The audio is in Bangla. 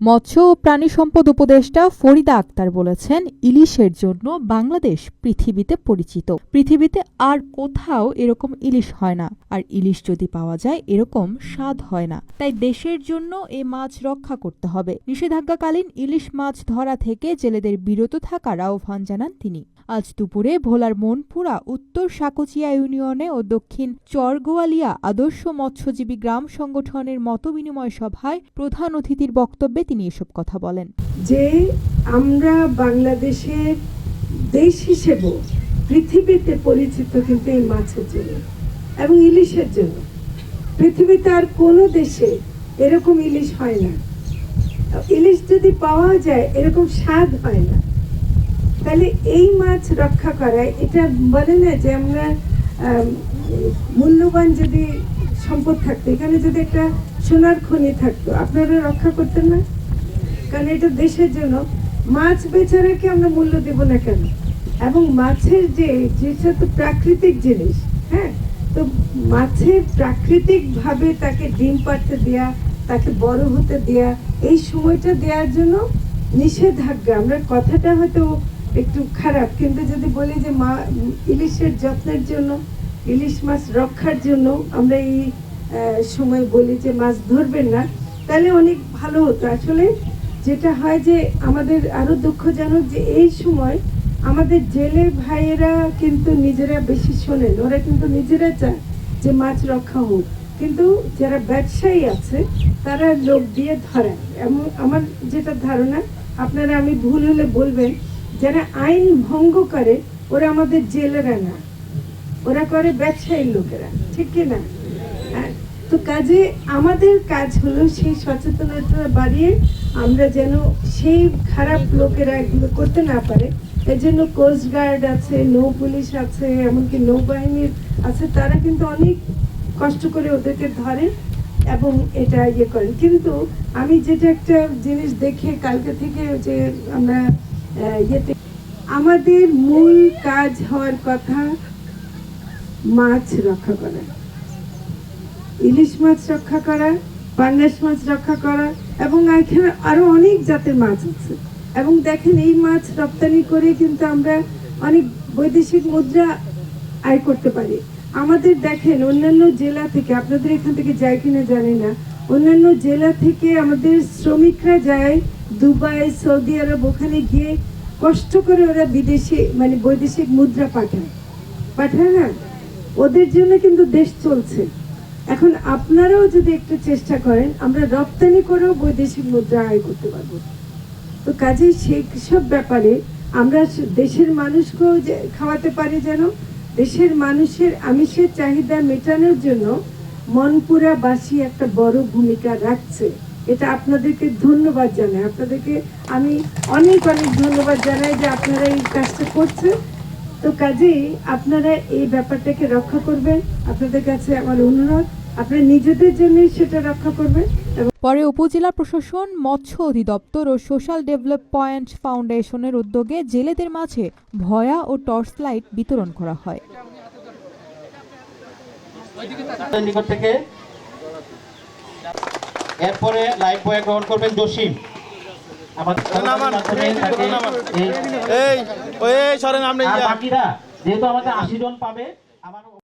মৎস্য ও প্রাণী সম্পদ উপদেষ্টা ফরিদা আক্তার বলেছেন, ইলিশের জন্য বাংলাদেশ পৃথিবীতে পরিচিত। পৃথিবীতে আর কোথাও এরকম ইলিশ হয় না, আর ইলিশ যদি পাওয়া যায় এরকম স্বাদ হয় না। তাই দেশের জন্য এ মাছ রক্ষা করতে হবে। নিষেধাজ্ঞাকালীন ইলিশ মাছ ধরা থেকে জেলেদের বিরত থাকার আহ্বান জানান তিনি। আজ দুপুরে ভোলার মনপুরা উত্তর সাকচিয়া ইউনিয়নে ও দক্ষিণ চরগোয়ালিয়া আদর্শ মৎস্যজীবী গ্রাম সংগঠনের মতবিনিময় সভায় প্রধান অতিথির বক্তব্যে তিনি এসব কথা বলেন। যে আমরা বাংলাদেশের দেশ হিসেবে পৃথিবীতে পরিচিত কিন্তু এই মাছের জন্য এবং ইলিশের জন্য। পৃথিবীতে আর কোনো দেশে এরকম ইলিশ হয় না। ইলিশ যদি পাওয়া যায় এরকম স্বাদ হয় না। তাহলে এই মাছ রক্ষা করা, এটা বলে না যে আমরা মূল্যবান যদি সম্পদ থাকতো, এখানে যদি একটা সোনার খনি থাকতো, আপনারা রক্ষা করতেন না? কারণ এটা দেশের জন্য। মাছ বেচারাকে আমরা মূল্য দেব না কেন? এবং মাছের যেটা তো প্রাকৃতিক জিনিস, হ্যাঁ, তো মাছের প্রাকৃতিক ভাবে তাকে ডিম পাড়তে দেয়া, তাকে বড় হতে দেয়া, এই সময়টা দেওয়ার জন্য নিষেধাজ্ঞা। আমরা কথাটা হয়তো একটু খারাপ, কিন্তু যদি বলি যে ইলিশের যত্নের জন্য, ইলিশ মাছ রক্ষার জন্য আমরা এই সময় বলি যে মাছ ধরবেন না, তাহলে অনেক ভালো হতো। আসলে যেটা হয় যে আমাদের আরো দুঃখজনক যে এই সময় আমাদের জেলে ভাইয়েরা কিন্তু নিজেরা বেশি শোনেন, ওরা কিন্তু নিজেরা চায় যে মাছ রক্ষা হোক, কিন্তু যারা ব্যবসায়ী আছে তারা লোক দিয়ে ধরায়। এমন আমার যেটা ধারণা, আপনারা আমি ভুল হলে বলবেন, যারা আইন ভঙ্গ করে ওরা আমাদের জেলেরা না, ওরা করে ব্যবসায়ীর লোকেরা, ঠিক কিনা? তো কাজে আমাদের কাজ হলো সেই সচেতনতা বাড়িয়ে আমরা যেন সেই খারাপ লোকেরা এগুলো করতে না পারে। এর জন্য কোস্ট গার্ড আছে, নৌ পুলিশ আছে, এমনকি নৌবাহিনীর আছে, তারা কিন্তু অনেক কষ্ট করে ওদেরকে ধরে এবং এটা ইয়ে করেন। কিন্তু আমি যেটা একটা জিনিস দেখে কালকে থেকে যে আমরা ইয়েতে, আমাদের মূল কাজ হওয়ার কথা মাছ রক্ষা করা, ইলিশ মাছ রক্ষা করা, পাঙ্গাস মাছ রক্ষা করা, এবং এখানে আরো অনেক জাতের মাছ আছে। এবং দেখেন এই মাছ রপ্তানি করে কিন্তু আমরা অনেক বৈদেশিক মুদ্রা আয় করতে পারি। আমাদের দেখেন অন্যান্য জেলা থেকে, আপনাদের এখান থেকে যায় কিনা জানি না, অন্যান্য জেলা থেকে আমাদের শ্রমিকরা যায় দুবাই, সৌদি আরব, ওখানে গিয়ে কষ্ট করে ওরা বিদেশি মানে বৈদেশিক মুদ্রা পাঠায় না, ওদের জন্য কিন্তু দেশ চলছে। এখন আপনারাও যদি একটু চেষ্টা করেন, আমরা রপ্তানি করেও বৈদেশিক মুদ্রা আয় করতে পারবো। তো কাজেই সেই সব ব্যাপারে আমরা দেশের মানুষকেও খাওয়াতে পারি, যেন দেশের মানুষের আমিষের চাহিদা মেটানোর জন্য মনপুরাবাসী একটা বড় ভূমিকা রাখছে। এটা আপনাদেরকে ধন্যবাদ জানাই, আপনাদেরকে আমি অনেক অনেক ধন্যবাদ জানাই যে আপনারা এই কাজটা করছেন। তো কাজেই আপনারা এই ব্যাপারটাকে রক্ষা করবেন। আপনাদের কাছে আমার অনুরোধ, আপনারা নিজেদের জন্যই সেটা রক্ষা করবেন। পরে উপজেলা প্রশাসন, মৎস্য অধিদপ্তর ও সোশ্যাল ডেভেলপমেন্ট ফাউন্ডেশনের উদ্যোগে জেলেদের মাঝে ভয়া ও টর্চ লাইট বিতরণ করা হয়। এরপরে লাইভ বয় গ্রহণ করবেন জসিম। বাকিরা যেহেতু আমাদের 80 জন পাবে।